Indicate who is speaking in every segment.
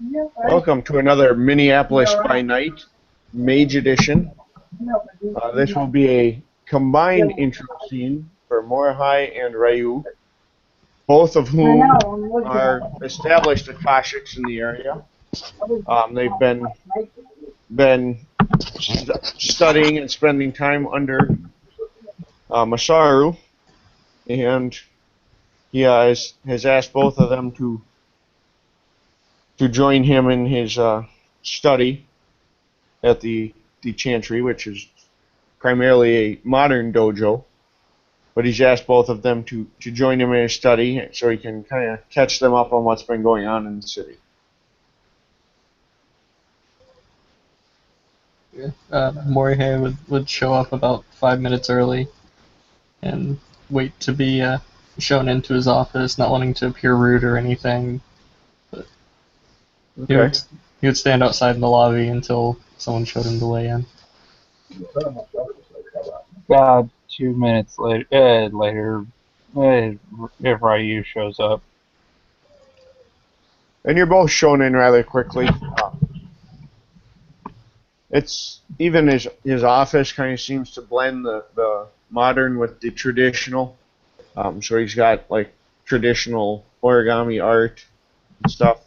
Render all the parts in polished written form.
Speaker 1: Welcome to another Minneapolis by Night Mage Edition. This will be a combined intro scene for Morihei and Ryu, both of whom are established Akashics in the area. They've been studying and spending time under Masaru, and he has asked both of them to join him in his study at the Chantry, which is primarily a modern dojo. But he's asked both of them to join him in his study so he can kind of catch them up on what's been going on in the city.
Speaker 2: Morihei would show up about 5 minutes early and wait to be shown into his office, not wanting to appear rude or anything. But
Speaker 1: Okay.
Speaker 2: he would stand outside in the lobby until someone showed him the way in.
Speaker 3: 2 minutes later, if Ryu shows up.
Speaker 1: And you're both shown in rather quickly. It's even his office kind of seems to blend the modern with the traditional. So he's got like traditional origami art and stuff,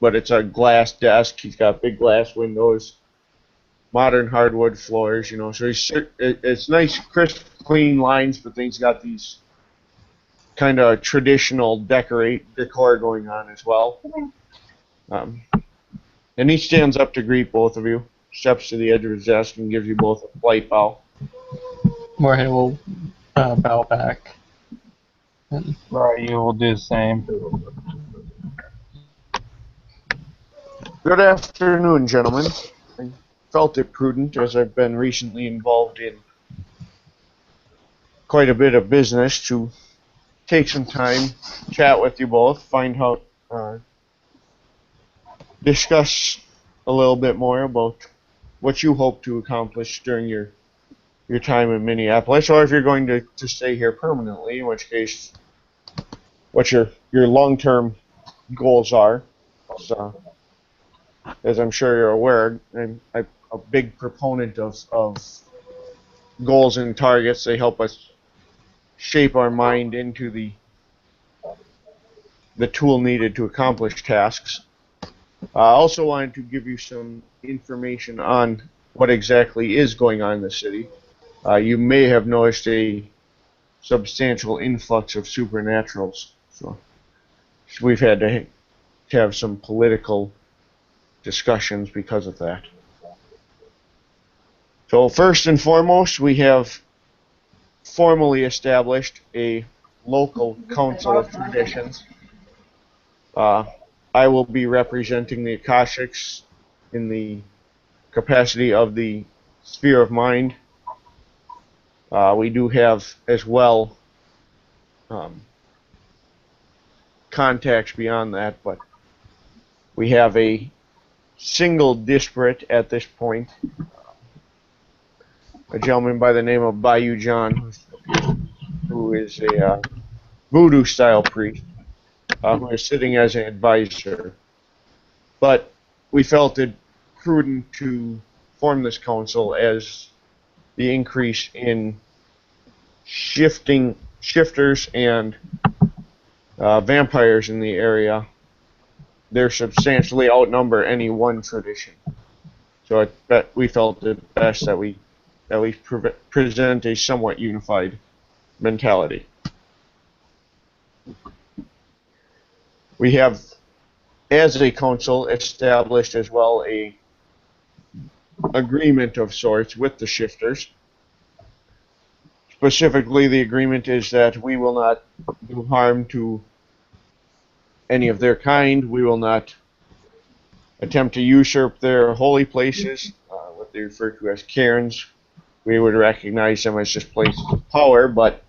Speaker 1: but it's a glass desk. He's got big glass windows, modern hardwood floors. So it's nice, crisp, clean lines, but then he's got these kind of traditional decor going on as well. And he stands up to greet both of you, steps to the edge of his desk, and gives you both a polite bow.
Speaker 2: Morihei will bow back. And
Speaker 3: Ryu will do the same.
Speaker 1: Good afternoon, gentlemen. I felt it prudent, as I've been recently involved in quite a bit of business, to take some time, chat with you both, find out, discuss a little bit more about what you hope to accomplish during your time in Minneapolis, or if you're going to stay here permanently, in which case, what your long-term goals are. So, as I'm sure you're aware, I'm a big proponent of goals and targets. They help us shape our mind into the tool needed to accomplish tasks. I also wanted to give you some information on what exactly is going on in the city. You may have noticed a substantial influx of supernaturals. So we've had to have some political discussions because of that. So first and foremost, we have formally established a local council of traditions. I will be representing the Akashics in the capacity of the Sphere of Mind. We do have as well contacts beyond that, but we have a single disparate at this point, a gentleman by the name of Bayou John, who is a voodoo-style priest, who is sitting as an advisor. But we felt it prudent to form this council as the increase in shifters and vampires in the area, they're substantially outnumber any one tradition. So we felt it best that we at least present a somewhat unified mentality. We have, as a council, established as well a agreement of sorts with the shifters. Specifically, the agreement is that we will not do harm to any of their kind. We will not attempt to usurp their holy places, what they refer to as cairns. We would recognize them as just places of power, but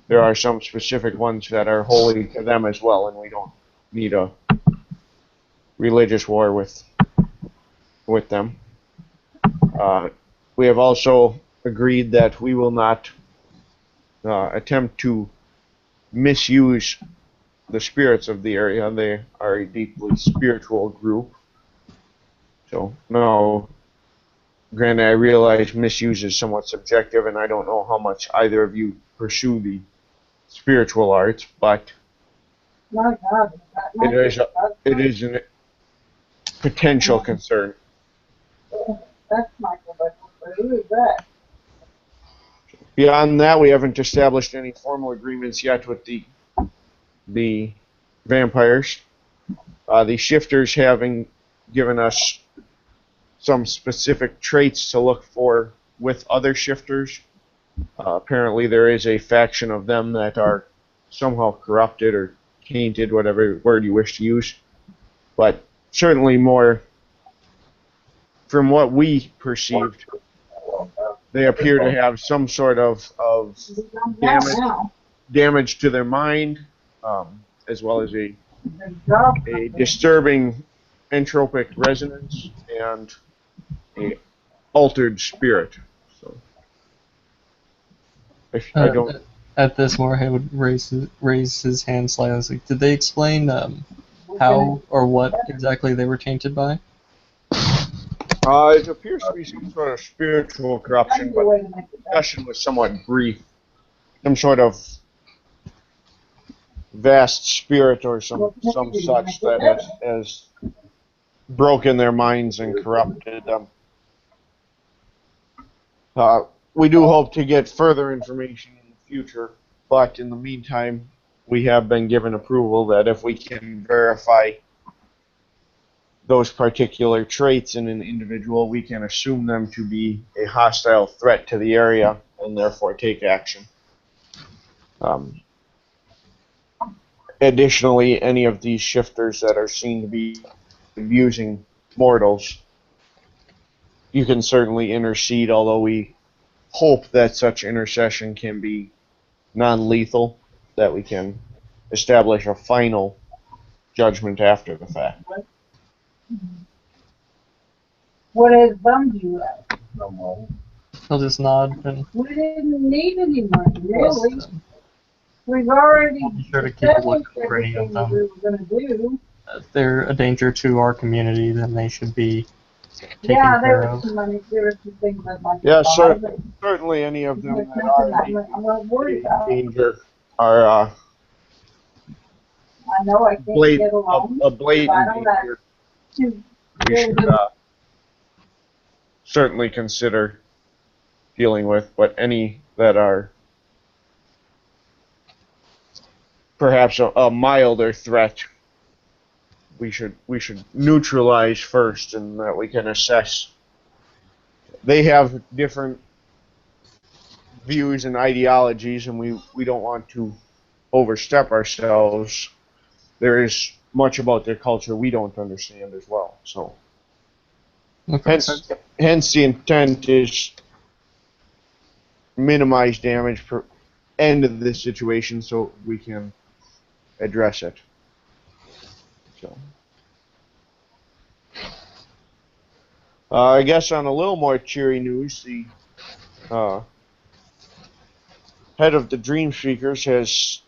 Speaker 1: there are some specific ones that are holy to them as well, and we don't need a religious war with them. We have also agreed that we will not attempt to misuse the spirits of the area. They are a deeply spiritual group. So, no, granted, I realize misuse is somewhat subjective, and I don't know how much either of you pursue the spiritual arts, but it is a potential concern. Beyond that, we haven't established any formal agreements yet with the vampires. The shifters having given us some specific traits to look for with other shifters. Apparently there is a faction of them that are somehow corrupted or tainted, whatever word you wish to use. But certainly more, from what we perceived, they appear to have some sort of damage to their mind, as well as a disturbing entropic resonance and a altered spirit. So, I don't.
Speaker 2: At this, Moorhead would raise his hand slightly. Like, did they explain how or what exactly they were tainted by?
Speaker 1: It appears to be some sort of spiritual corruption, but the discussion was somewhat brief. Some sort of vast spirit or some such that has broken their minds and corrupted them. We do hope to get further information in the future, but in the meantime, we have been given approval that if we can verify those particular traits in an individual, we can assume them to be a hostile threat to the area and therefore take action. Additionally, any of these shifters that are seen to be abusing mortals, you can certainly intercede, although we hope that such intercession can be non-lethal, that we can establish a final judgment after the fact.
Speaker 4: What has bummed you out?
Speaker 2: He'll just nod and
Speaker 4: We didn't need any money, really. We've already
Speaker 2: be sure to keep a
Speaker 4: established
Speaker 2: lookout for any of
Speaker 4: everything we
Speaker 2: them.
Speaker 4: were going to do.
Speaker 2: If they're a danger to our community, then they should be taken
Speaker 4: Yeah, there
Speaker 2: care
Speaker 4: was
Speaker 2: of.
Speaker 4: some money, there were some things I'd like
Speaker 1: Yeah,
Speaker 4: to buy, but
Speaker 1: certainly any of them
Speaker 4: there's
Speaker 1: that
Speaker 4: nothing
Speaker 1: are
Speaker 4: I'm not worried about.
Speaker 1: danger are
Speaker 4: I know I can't get along.
Speaker 1: a blatant danger. We should certainly consider dealing with, but any that are perhaps a milder threat, we should neutralize first, and that we can assess. They have different views and ideologies, and we don't want to overstep ourselves. There is much about their culture we don't understand as well. So,
Speaker 2: Okay.
Speaker 1: hence the intent is minimize damage per end of this situation so we can address it. So, I guess on a little more cheery news, the head of the Dream Seekers has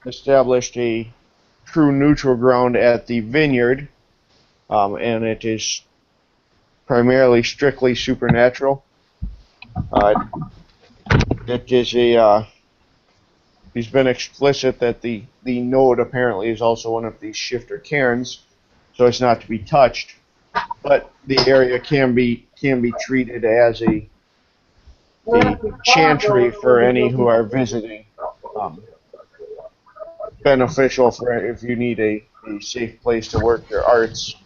Speaker 1: established a true neutral ground at the vineyard, and it is primarily strictly supernatural. It is he's been explicit that the node apparently is also one of these shifter cairns, so it's not to be touched, but the area can be treated as a chantry for any who are visiting. Beneficial for if you need a safe place to work your arts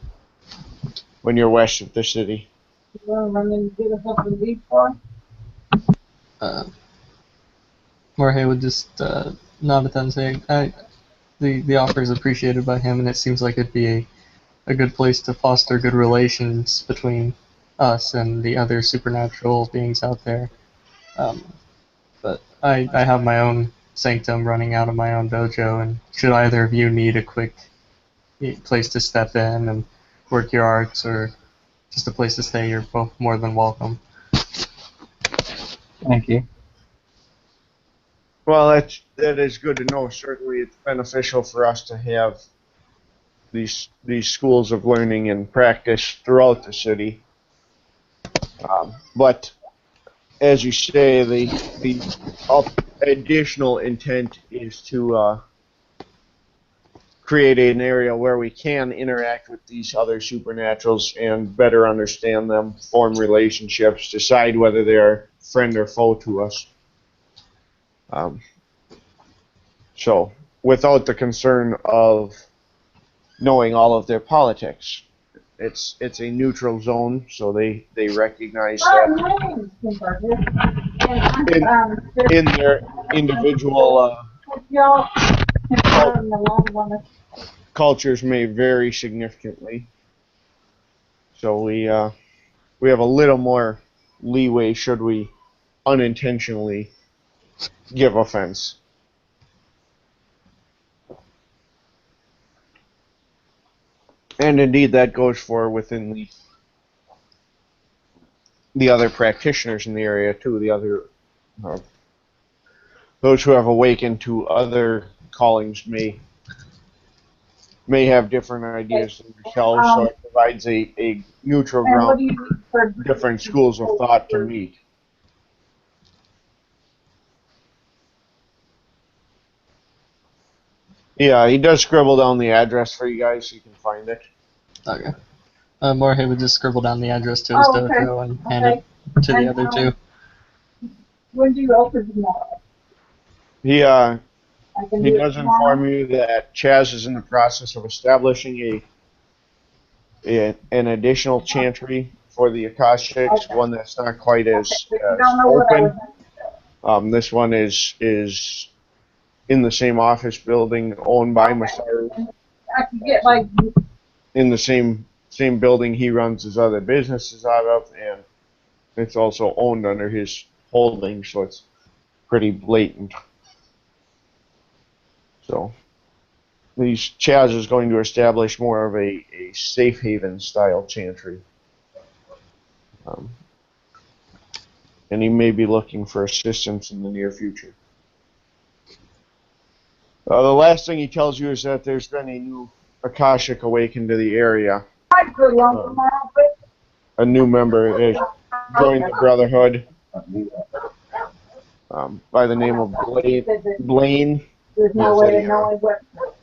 Speaker 1: when you're west of the city.
Speaker 4: You want to run in and get us something to eat for?
Speaker 2: Jorge would just nod at them, saying, "The offer is appreciated by him, and it seems like it'd be a good place to foster good relations between us and the other supernatural beings out there. But I have my own sanctum running out of my own dojo, and should either of you need a quick place to step in and work your arts, or just a place to stay, you're both more than welcome."
Speaker 3: Thank you.
Speaker 1: Well, that is good to know. Certainly, it's beneficial for us to have these schools of learning and practice throughout the city. But as you say, the additional intent is to create an area where we can interact with these other supernaturals and better understand them, form relationships, decide whether they're friend or foe to us. So, without the concern of knowing all of their politics, it's a neutral zone, so they recognize that in their individual cultures may vary significantly. So we have a little more leeway should we unintentionally give offense. And indeed, that goes for within the other practitioners in the area too. The other those who have awakened to other callings may have different ideas than yourselves, so it provides a neutral ground for different schools of thought to meet. Yeah, he does scribble down the address for you guys so you can find it.
Speaker 2: Okay. Morhe would just scribble down the address to his dojo and hand it to the other two.
Speaker 4: When do you open tomorrow?
Speaker 1: He does inform you that Chaz is in the process of establishing an additional chantry for the Akashics, one that's not quite as open. This one is in the same office building owned by Masaru.
Speaker 4: I could get like
Speaker 1: In the same building he runs his other businesses out of, and it's also owned under his holding, so it's pretty blatant. So Chaz is going to establish more of a safe haven style chantry. And he may be looking for assistance in the near future. The last thing he tells you is that there's been a new Akashic awakened to the area. A new member has joined the Brotherhood by the name of Blaine.
Speaker 4: there's no way to know what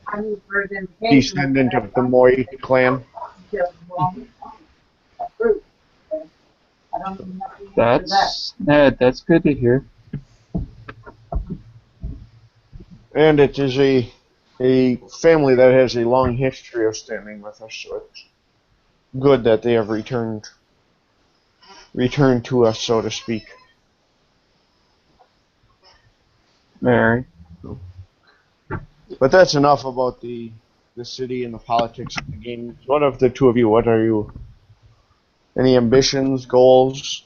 Speaker 4: I need for an indication.
Speaker 1: Descendant of the Moi clan.
Speaker 3: That's good to hear.
Speaker 1: And it is a family that has a long history of standing with us, so it's good that they have returned to us, so to speak.
Speaker 3: Very.
Speaker 1: But that's enough about the city and the politics of the game. What of the two of you? What are you? Any ambitions, goals?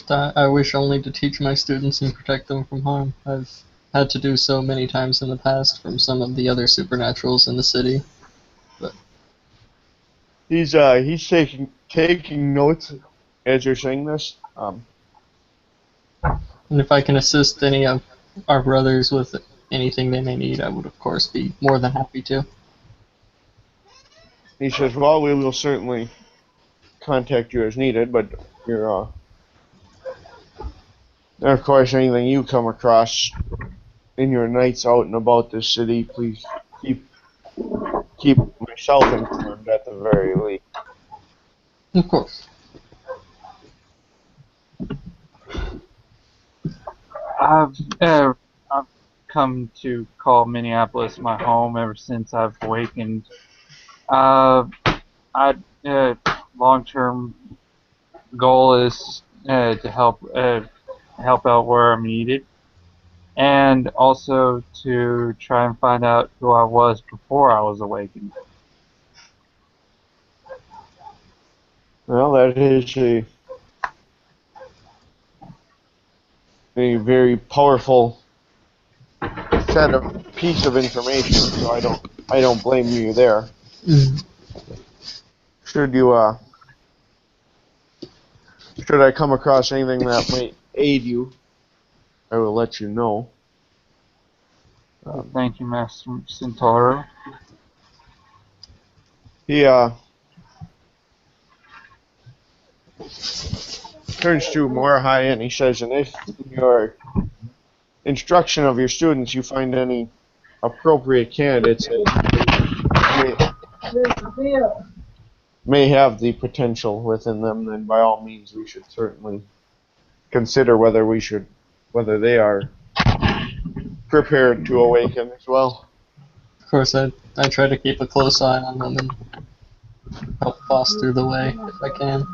Speaker 2: I wish only to teach my students and protect them from harm. I've had to do so many times in the past from some of the other supernaturals in the city. But
Speaker 1: He's taking notes as you're saying this.
Speaker 2: and if I can assist any of our brothers with anything they may need, I would of course be more than happy to.
Speaker 1: He says, "Well, we will certainly contact you as needed, but you're and of course, anything you come across in your nights out and about this city, please keep myself informed at the very least."
Speaker 2: Of course.
Speaker 3: I've come to call Minneapolis my home ever since I've awakened. Long-term goal is to help out where I'm needed, and also to try and find out who I was before I was awakened.
Speaker 1: Well, that is a very powerful piece of information, so I don't blame you there. Should I come across anything that might aid you, I will let you know.
Speaker 3: Thank you, Master Centauro.
Speaker 1: He turns to Morihei and he says, and if in your instruction of your students you find any appropriate candidates that may have the potential within them, then by all means we should certainly consider whether they are prepared to awaken as well.
Speaker 2: Of course, I try to keep a close eye on them and help foster the way if I can.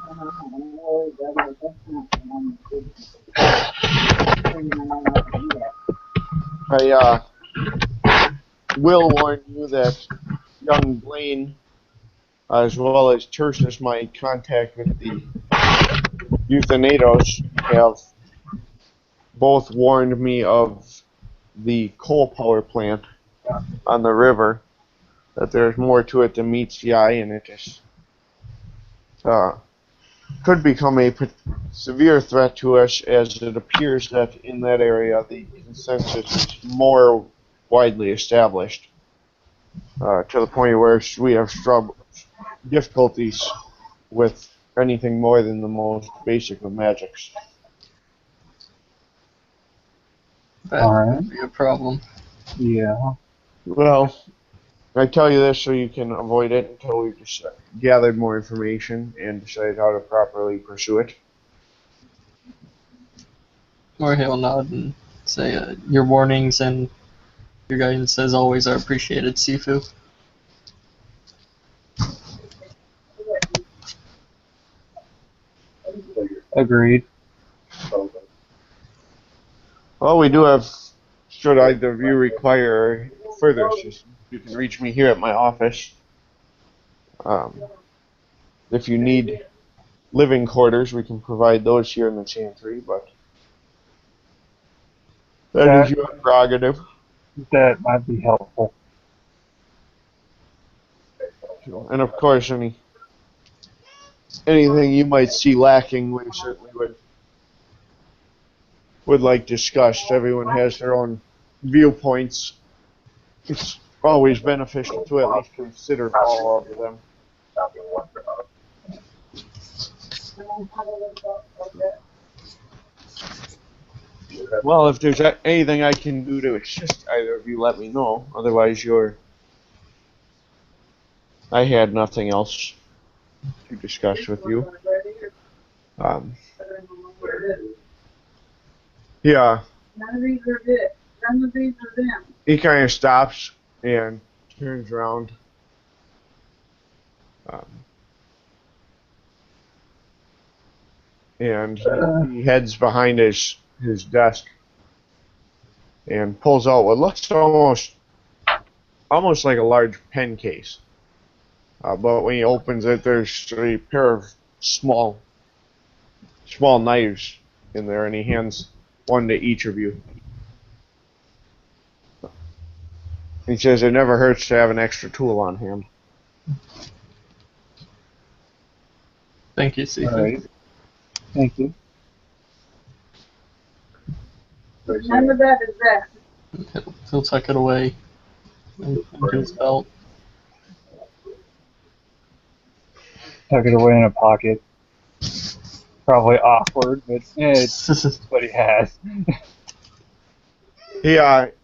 Speaker 1: I will warn you that young Blaine, as well as Tertius, my contact with the Euthanatos, have both warned me of the coal power plant on the river, that there's more to it than meets the eye, and it just could become a severe threat to us, as it appears that in that area the consensus is more widely established, to the point where we have difficulties with anything more than the most basic of magics.
Speaker 2: That would be a problem.
Speaker 3: Yeah.
Speaker 1: Well, I tell you this so you can avoid it until we've just gathered more information and decided how to properly pursue it.
Speaker 2: Morihei will nod and say, your warnings and your guidance as always are appreciated, Sifu.
Speaker 3: Agreed.
Speaker 1: Well, we do have, should either of you require further assistance, you can reach me here at my office. If you need living quarters, we can provide those here in the Chantry, but that is your prerogative.
Speaker 3: That might be helpful.
Speaker 1: And of course, anything you might see lacking, we certainly would like discussed. Everyone has their own viewpoints. It's always beneficial to at least consider all of them. Well, if there's anything I can do to assist either of you, let me know. Otherwise, I had nothing else to discuss with you. Yeah.
Speaker 4: None of these are good. None of these are them.
Speaker 1: He kind of stops and turns around. And he heads behind his desk and pulls out what looks almost like a large pen case. But when he opens it, there's a pair of small knives in there, and he hands one to each of you. He says it never hurts to have an extra tool on hand.
Speaker 2: Thank you, Sifu.
Speaker 3: All right. Thank you.
Speaker 4: None of that is that.
Speaker 2: He'll tuck it away into his belt.
Speaker 3: Tuck it away in a pocket. Probably awkward, but it's what he has.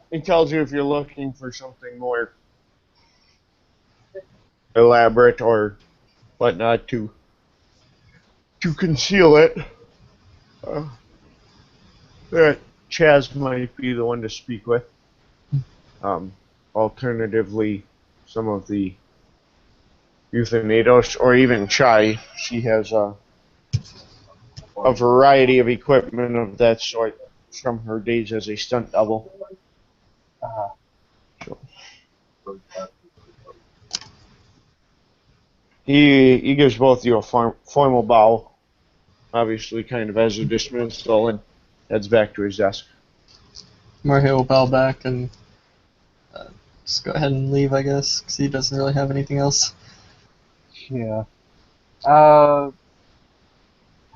Speaker 1: He tells you if you're looking for something more elaborate or whatnot to conceal it, that Chaz might be the one to speak with. Alternatively, some of the Euthanatos, or even Chai, she has a variety of equipment of that sort from her days as a stunt double. So, he gives both you a formal bow, obviously kind of as a dismissal, and heads back to his desk.
Speaker 2: Morihei will bow back and just go ahead and leave, I guess, because he doesn't really have anything else.
Speaker 3: Yeah.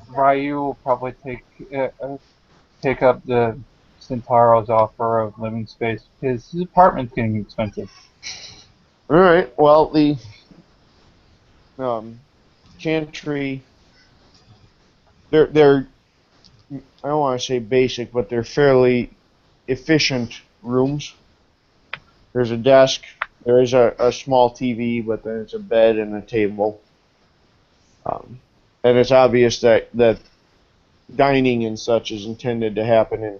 Speaker 3: Ryu will probably pick up the Centaro's offer of living space because his apartment's getting expensive.
Speaker 1: All right. Well, the chantry, they're I don't want to say basic, but they're fairly efficient rooms. There's a desk. There is a small TV, but then it's a bed and a table. And it's obvious that dining and such is intended to happen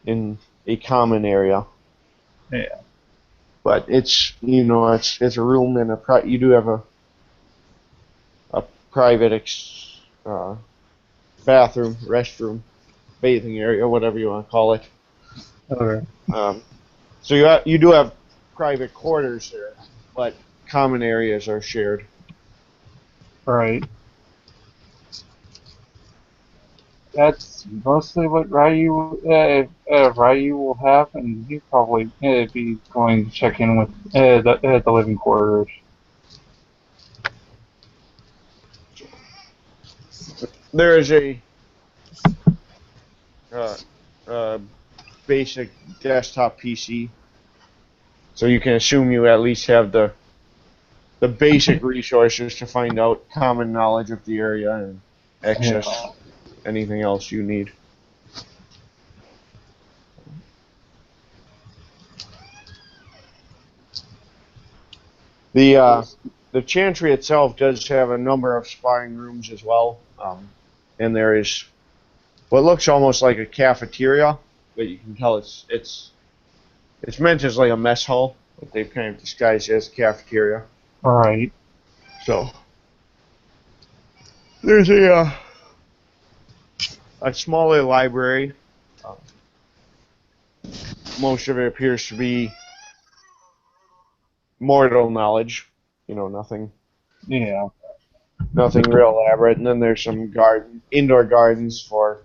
Speaker 1: in a common area.
Speaker 3: Yeah.
Speaker 1: But it's a room and you do have a private bathroom, restroom, bathing area, whatever you want to call it.
Speaker 3: Okay.
Speaker 1: So you do have private quarters there, but common areas are shared.
Speaker 3: Right. That's mostly what Ryu will have, and he'll probably be going to check in with the living quarters.
Speaker 1: There is a uh, uh, basic desktop PC, so you can assume you at least have the basic resources to find out common knowledge of the area and access anything else you need. The chantry itself does have a number of sparring rooms as well, and there is what looks almost like a cafeteria, but you can tell it's meant as like a mess hall, but they've kind of disguised it as a cafeteria.
Speaker 3: All right.
Speaker 1: So there's a smaller library. Most of it appears to be mortal knowledge. Nothing.
Speaker 3: Yeah.
Speaker 1: Nothing real elaborate. And then there's some indoor gardens for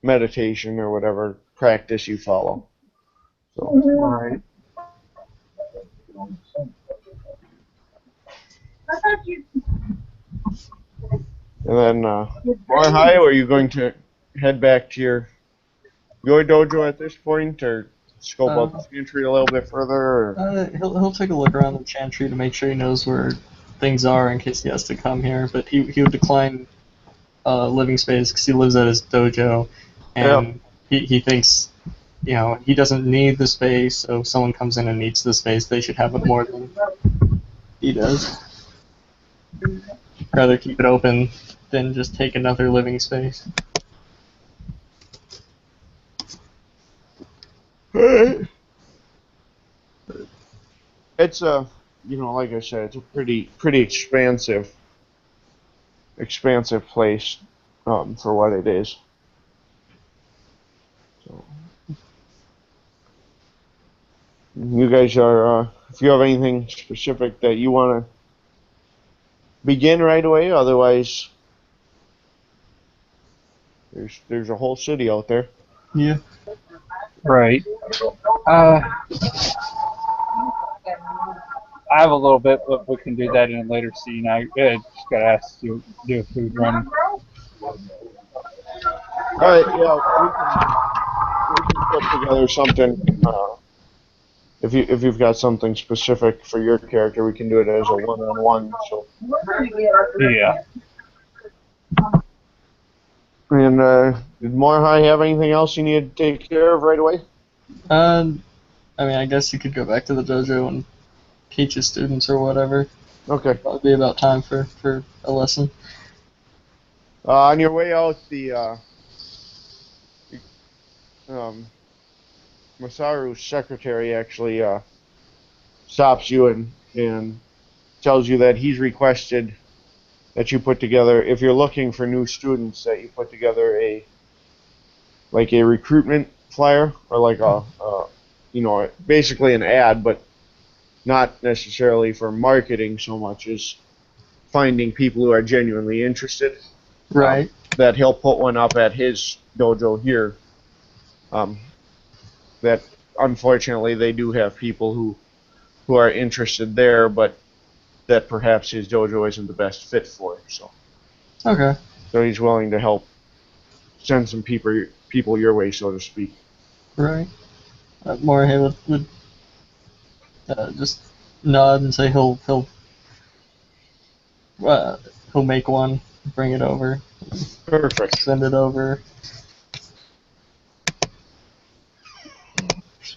Speaker 1: meditation or whatever practice you follow. So.
Speaker 3: All right.
Speaker 1: And then, Morihei, are you going to head back to your dojo at this point, or scope out the chantry a little bit further? Or?
Speaker 2: He'll take a look around the chantry to make sure he knows where things are in case he has to come here. But he would decline living space because he lives at his dojo, and he thinks he doesn't need the space. So if someone comes in and needs the space, they should have it more than he does. Rather keep it open than just take another living space.
Speaker 1: It's like I said, it's a pretty expansive place for what it is. So, you guys are, if you have anything specific that you want to begin right away, otherwise there's a whole city out there.
Speaker 2: Yeah.
Speaker 3: Right. I have a little bit, but we can do that in a later scene. I just got asked to do a food run.
Speaker 1: All right, yeah, we can put together something. If you've got something specific for your character, we can do it as a one-on-one. So.
Speaker 3: Yeah.
Speaker 1: And did Morihei have anything else you need to take care of right away?
Speaker 2: I mean, I guess you could go back to the dojo and teach his students or whatever.
Speaker 1: Okay.
Speaker 2: Probably be about time for a lesson.
Speaker 1: On your way out, Masaru's secretary actually stops you and tells you that he's requested that you put together, if you're looking for new students, that you put together a recruitment flyer, or like basically an ad, but not necessarily for marketing so much as finding people who are genuinely interested.
Speaker 2: Right.
Speaker 1: That he'll put one up at his dojo here. That unfortunately they do have people who are interested there, but that perhaps his dojo isn't the best fit for. So.
Speaker 2: Okay.
Speaker 1: So he's willing to help send some people your way, so to speak.
Speaker 2: Right. Morihei would just nod and say uh, he'll make one, bring it over,
Speaker 1: Perfect.
Speaker 2: send it over.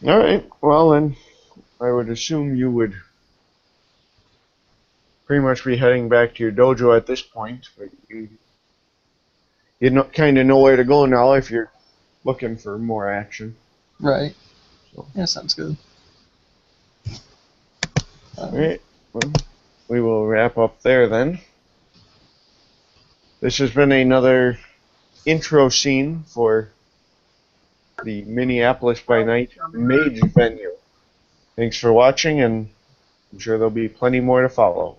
Speaker 1: All right. Well, then I would assume you would pretty much be heading back to your dojo at this point, but you kind of know where to go now if you're looking for more action.
Speaker 2: Right.
Speaker 1: So.
Speaker 2: Yeah, sounds good.
Speaker 1: All right. Well, we will wrap up there then. This has been another intro scene for the Minneapolis by Night Mage venue. Thanks for watching, and I'm sure there'll be plenty more to follow.